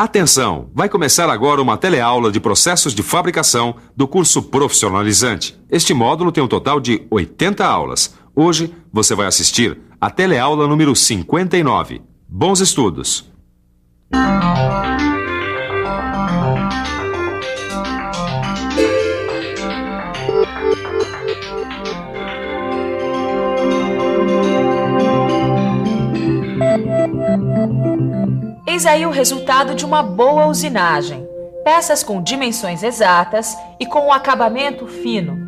Atenção! Vai começar agora uma teleaula de processos de fabricação do curso profissionalizante. Este módulo tem um total de 80 aulas. Hoje você vai assistir a teleaula número 59. Bons estudos! Eis aí o resultado de uma boa usinagem. Peças com dimensões exatas e com um acabamento fino.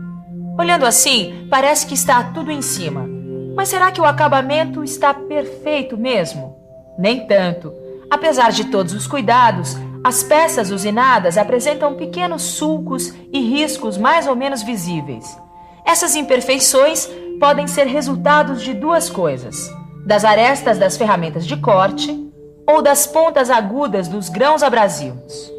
Olhando assim, parece que está tudo em cima. Mas será que o acabamento está perfeito mesmo? Nem tanto. Apesar de todos os cuidados, as peças usinadas apresentam pequenos sulcos e riscos mais ou menos visíveis. Essas imperfeições podem ser resultados de duas coisas: das arestas das ferramentas de corte ou das pontas agudas dos grãos abrasivos.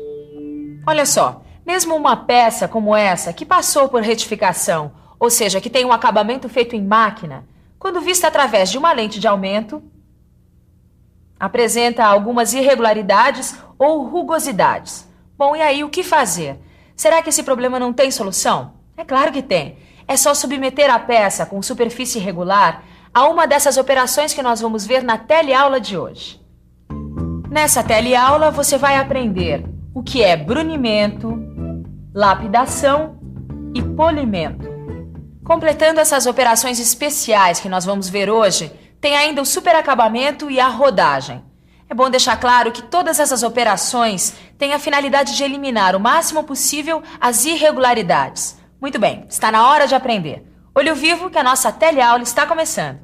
Olha só, mesmo uma peça como essa, que passou por retificação, ou seja, que tem um acabamento feito em máquina, quando vista através de uma lente de aumento, apresenta algumas irregularidades ou rugosidades. Bom, e aí o que fazer? Será que esse problema não tem solução? É claro que tem. É só submeter a peça com superfície irregular a uma dessas operações que nós vamos ver na teleaula de hoje. Nessa teleaula você vai aprender o que é brunimento, lapidação e polimento. Completando essas operações especiais que nós vamos ver hoje, tem ainda o superacabamento e a rodagem. É bom deixar claro que todas essas operações têm a finalidade de eliminar o máximo possível as irregularidades. Muito bem, está na hora de aprender. Olho vivo que a nossa teleaula está começando.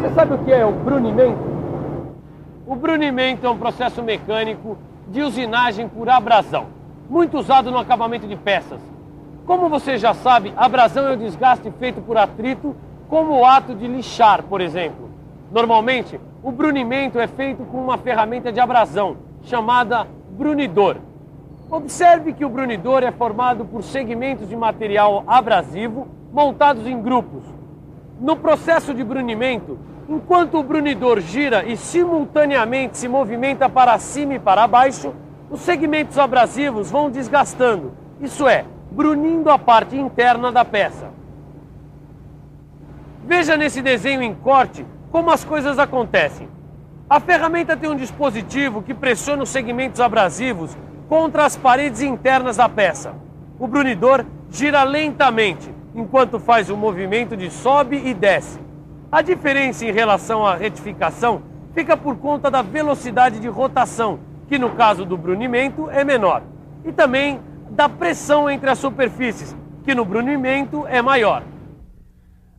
Você sabe o que é o brunimento? O brunimento é um processo mecânico de usinagem por abrasão, muito usado no acabamento de peças. Como você já sabe, abrasão é o desgaste feito por atrito, como o ato de lixar, por exemplo. Normalmente, o brunimento é feito com uma ferramenta de abrasão, chamada brunidor. Observe que o brunidor é formado por segmentos de material abrasivo montados em grupos. No processo de brunimento, enquanto o brunidor gira e simultaneamente se movimenta para cima e para baixo, os segmentos abrasivos vão desgastando, isso é, brunindo a parte interna da peça. Veja nesse desenho em corte como as coisas acontecem. A ferramenta tem um dispositivo que pressiona os segmentos abrasivos contra as paredes internas da peça. O brunidor gira lentamente, enquanto faz o movimento de sobe e desce. A diferença em relação à retificação fica por conta da velocidade de rotação, que no caso do brunimento é menor, e também da pressão entre as superfícies, que no brunimento é maior.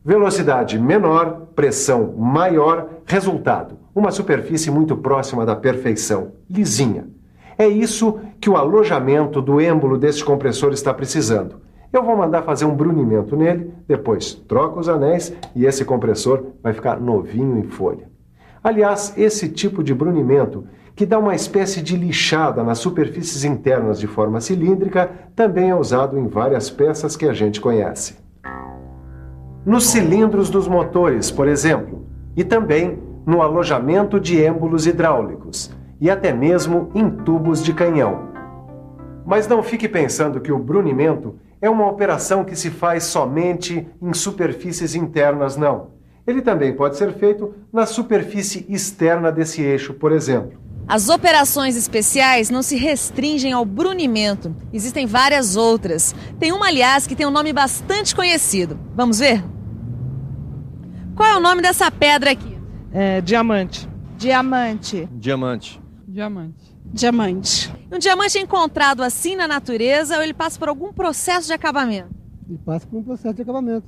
Velocidade menor, pressão maior, resultado: uma superfície muito próxima da perfeição, lisinha. É isso que o alojamento do êmbolo deste compressor está precisando. Eu vou mandar fazer um brunimento nele, depois troco os anéis e esse compressor vai ficar novinho em folha. Aliás, esse tipo de brunimento, que dá uma espécie de lixada nas superfícies internas de forma cilíndrica, também é usado em várias peças que a gente conhece. Nos cilindros dos motores, por exemplo, e também no alojamento de êmbolos hidráulicos, e até mesmo em tubos de canhão. Mas não fique pensando que o brunimento é uma operação que se faz somente em superfícies internas, não. Ele também pode ser feito na superfície externa desse eixo, por exemplo. As operações especiais não se restringem ao brunimento. Existem várias outras. Tem uma, aliás, que tem um nome bastante conhecido. Vamos ver? Qual é o nome dessa pedra aqui? Diamante. Diamante. Diamante. Diamante. Diamante. Um diamante é encontrado assim na natureza ou ele passa por algum processo de acabamento? Ele passa por um processo de acabamento.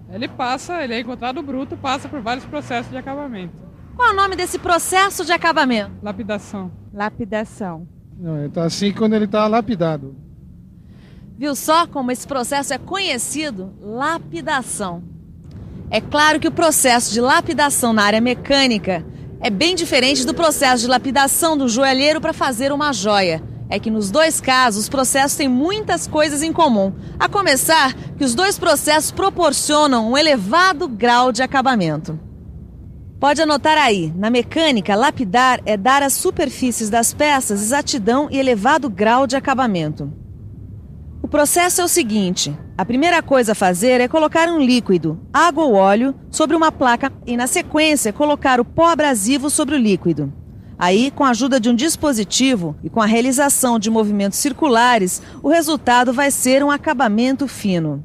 Ele é encontrado bruto, passa por vários processos de acabamento. Qual é o nome desse processo de acabamento? Lapidação. Lapidação. Não, ele está assim quando ele está lapidado. Viu só como esse processo é conhecido? Lapidação. É claro que o processo de lapidação na área mecânica é bem diferente do processo de lapidação do joalheiro para fazer uma joia. É que nos dois casos os processos têm muitas coisas em comum. A começar que os dois processos proporcionam um elevado grau de acabamento. Pode anotar aí, na mecânica, lapidar é dar às superfícies das peças exatidão e elevado grau de acabamento. O processo é o seguinte: a primeira coisa a fazer é colocar um líquido, água ou óleo, sobre uma placa e, na sequência, colocar o pó abrasivo sobre o líquido. Aí, com a ajuda de um dispositivo e com a realização de movimentos circulares, o resultado vai ser um acabamento fino.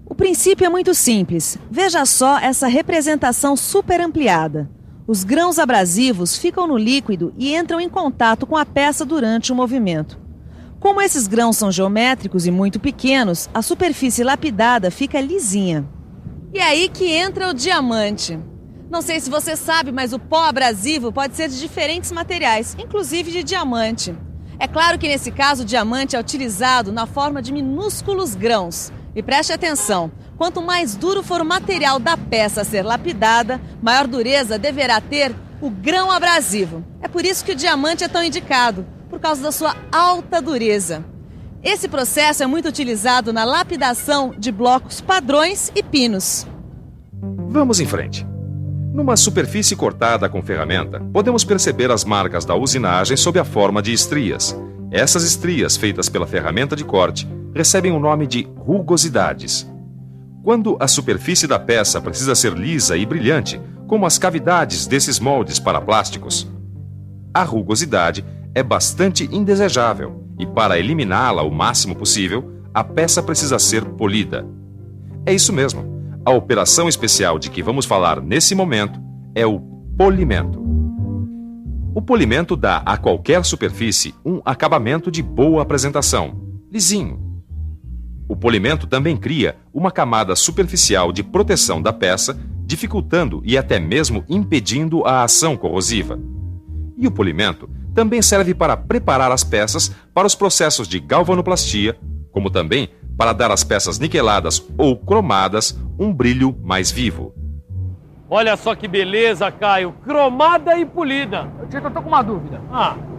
O princípio é muito simples. Veja só essa representação super ampliada. Os grãos abrasivos ficam no líquido e entram em contato com a peça durante o movimento. Como esses grãos são geométricos e muito pequenos, a superfície lapidada fica lisinha. E aí que entra o diamante. Não sei se você sabe, mas o pó abrasivo pode ser de diferentes materiais, inclusive de diamante. É claro que nesse caso o diamante é utilizado na forma de minúsculos grãos. E preste atenção, quanto mais duro for o material da peça a ser lapidada, maior dureza deverá ter o grão abrasivo. É por isso que o diamante é tão indicado, por causa da sua alta dureza. Esse processo é muito utilizado na lapidação de blocos padrões e pinos. Vamos em frente. Numa superfície cortada com ferramenta, podemos perceber as marcas da usinagem sob a forma de estrias. Essas estrias, feitas pela ferramenta de corte, recebem o nome de rugosidades. Quando a superfície da peça precisa ser lisa e brilhante, como as cavidades desses moldes para plásticos, a rugosidade é bastante indesejável e, para eliminá-la o máximo possível, a peça precisa ser polida. É isso mesmo. A operação especial de que vamos falar nesse momento é o polimento. O polimento dá a qualquer superfície um acabamento de boa apresentação, lisinho. O polimento também cria uma camada superficial de proteção da peça, dificultando e até mesmo impedindo a ação corrosiva. E o polimento também serve para preparar as peças para os processos de galvanoplastia, como também para dar às peças niqueladas ou cromadas um brilho mais vivo. Olha só que beleza, Caio. Cromada e polida. Tito, eu tô com uma dúvida.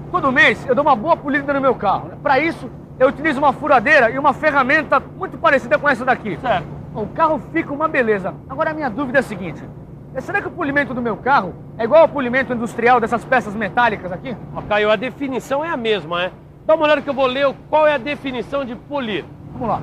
Todo mês eu dou uma boa polida no meu carro. Para isso, eu utilizo uma furadeira e uma ferramenta muito parecida com essa daqui. Certo. Bom, o carro fica uma beleza. Agora a minha dúvida é a seguinte: será que o polimento do meu carro é igual ao polimento industrial dessas peças metálicas aqui? Caio, a definição é a mesma, é? Dá uma olhada que eu vou ler qual é a definição de polir. Vamos lá.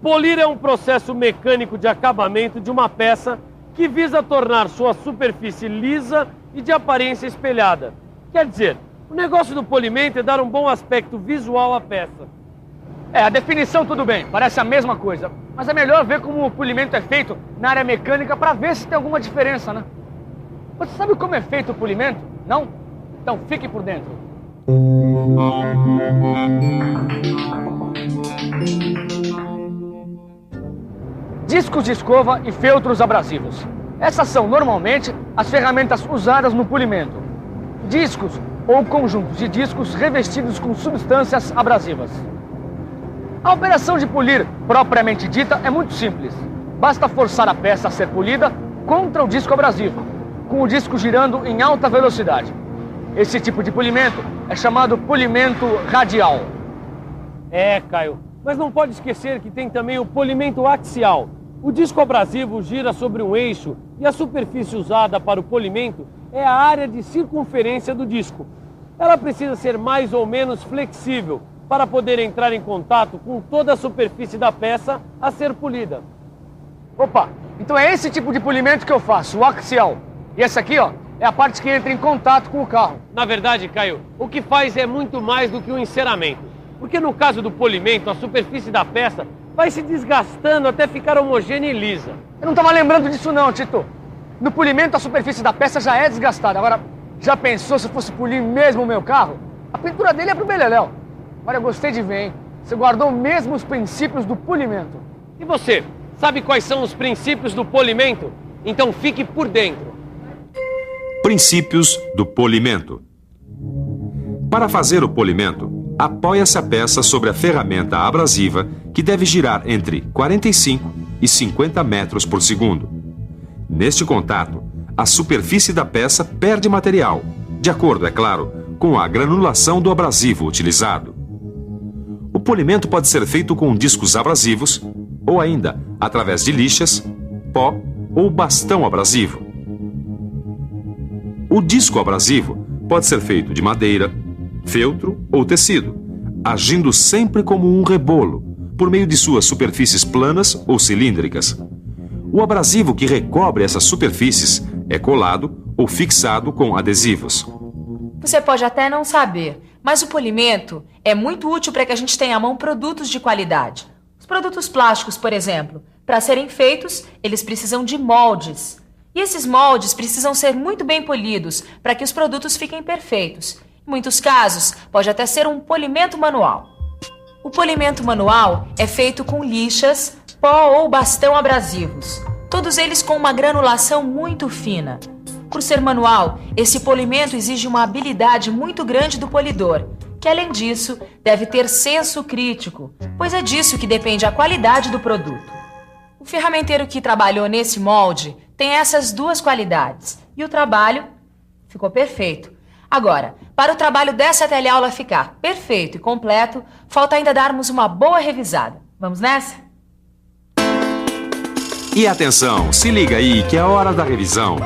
Polir é um processo mecânico de acabamento de uma peça que visa tornar sua superfície lisa e de aparência espelhada. Quer dizer, o negócio do polimento é dar um bom aspecto visual à peça. A definição tudo bem, parece a mesma coisa. Mas é melhor ver como o polimento é feito na área mecânica para ver se tem alguma diferença, né? Você sabe como é feito o polimento? Não? Então fique por dentro. Discos de escova e feltros abrasivos. Essas são normalmente as ferramentas usadas no polimento. Discos ou conjuntos de discos revestidos com substâncias abrasivas. A operação de polir, propriamente dita, é muito simples. Basta forçar a peça a ser polida contra o disco abrasivo, com o disco girando em alta velocidade. Esse tipo de polimento é chamado polimento radial. Caio, mas não pode esquecer que tem também o polimento axial. O disco abrasivo gira sobre um eixo e a superfície usada para o polimento é a área de circunferência do disco. Ela precisa ser mais ou menos flexível para poder entrar em contato com toda a superfície da peça a ser polida. Opa, então é esse tipo de polimento que eu faço, o axial. E essa aqui, é a parte que entra em contato com o carro. Na verdade, Caio, o que faz é muito mais do que um enceramento. Porque no caso do polimento, a superfície da peça vai se desgastando até ficar homogênea e lisa. Eu não estava lembrando disso não, Tito. No polimento, a superfície da peça já é desgastada. Agora, já pensou se eu fosse polir mesmo o meu carro? A pintura dele é pro beleléu. Agora, eu gostei de ver, hein? Você guardou mesmo os princípios do polimento. E você, sabe quais são os princípios do polimento? Então fique por dentro. Princípios do polimento. Para fazer o polimento, apoia-se a peça sobre a ferramenta abrasiva que deve girar entre 45 e 50 metros por segundo. Neste contato, a superfície da peça perde material, de acordo, é claro, com a granulação do abrasivo utilizado. O polimento pode ser feito com discos abrasivos ou ainda através de lixas, pó ou bastão abrasivo. O disco abrasivo pode ser feito de madeira, feltro ou tecido, agindo sempre como um rebolo, por meio de suas superfícies planas ou cilíndricas. O abrasivo que recobre essas superfícies é colado ou fixado com adesivos. Você pode até não saber, mas o polimento é muito útil para que a gente tenha à mão produtos de qualidade. Os produtos plásticos, por exemplo, para serem feitos, eles precisam de moldes. E esses moldes precisam ser muito bem polidos para que os produtos fiquem perfeitos. Em muitos casos, pode até ser um polimento manual. O polimento manual é feito com lixas, pó ou bastão abrasivos, todos eles com uma granulação muito fina. Por ser manual, esse polimento exige uma habilidade muito grande do polidor, que além disso, deve ter senso crítico, pois é disso que depende a qualidade do produto. O ferramenteiro que trabalhou nesse molde tem essas duas qualidades, e o trabalho ficou perfeito. Agora, para o trabalho dessa teleaula ficar perfeito e completo, falta ainda darmos uma boa revisada. Vamos nessa? E atenção, se liga aí que é a hora da revisão.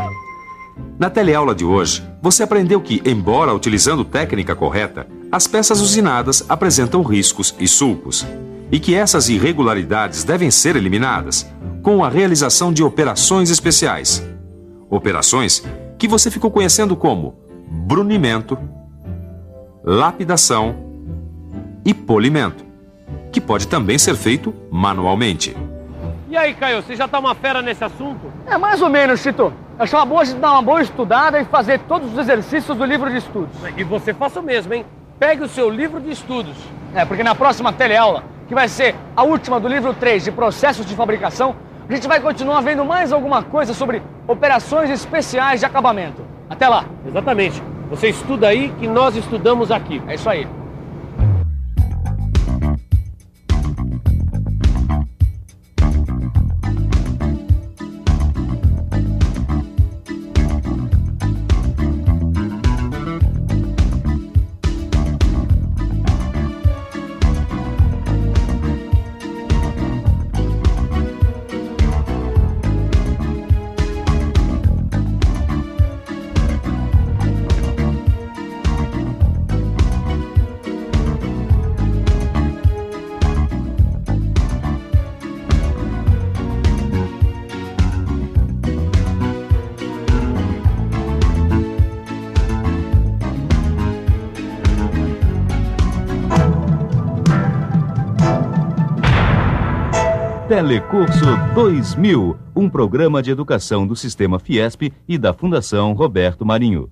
Na teleaula de hoje, você aprendeu que, embora utilizando técnica correta, as peças usinadas apresentam riscos e sulcos, e que essas irregularidades devem ser eliminadas com a realização de operações especiais. Operações que você ficou conhecendo como brunimento, lapidação e polimento, que pode também ser feito manualmente. E aí, Caio, você já tá uma fera nesse assunto? É mais ou menos, Chito. Eu acho uma boa a gente dar uma boa estudada e fazer todos os exercícios do livro de estudos. E você faça o mesmo, hein? Pegue o seu livro de estudos. Porque na próxima teleaula, que vai ser a última do livro 3 de processos de fabricação, a gente vai continuar vendo mais alguma coisa sobre operações especiais de acabamento. Até lá. Exatamente. Você estuda aí que nós estudamos aqui. É isso aí. Telecurso 2000, um programa de educação do Sistema Fiesp e da Fundação Roberto Marinho.